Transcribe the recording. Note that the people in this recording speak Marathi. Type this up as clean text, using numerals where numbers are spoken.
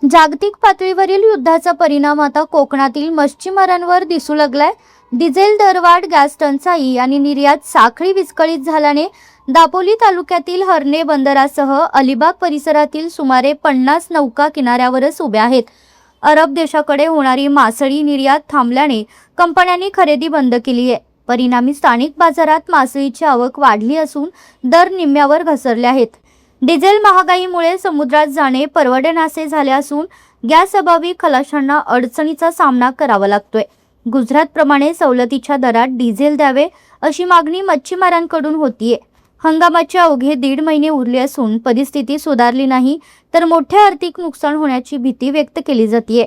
जागतिक पातळीवरील युद्धाचा परिणाम आता कोकणातील मच्छीमारांवर दिसू लागलाय। डिझेल दरवाढ, गॅस टंचाई आणि निर्यात साखळी विस्कळीत झाल्याने दापोली तालुक्यातील हर्णे बंदरासह अलिबाग परिसरातील सुमारे 50 नौका किनाऱ्यावरच उभ्या आहेत। अरब देशाकडे होणारी मासळी निर्यात थांबल्याने कंपन्यांनी खरेदी बंद केली आहे। परिणामी स्थानिक बाजारात मासळीची आवक वाढली असून दर निम्म्यावर घसरले आहेत। डिझेल महागाईमुळे समुद्रात जाणे परवडनासे झाले असून गॅस अभावी खलाशांना अडचणीचा सामना करावा लागतोय। गुजरातप्रमाणे सवलतीच्या दरात डिझेल द्यावे अशी मागणी मच्छीमारांकडून होतीये। हंगामाचे अवघे 1.5 महिने उरले असून परिस्थिती सुधारली नाही तर मोठे आर्थिक नुकसान होण्याची भीती व्यक्त केली जाते।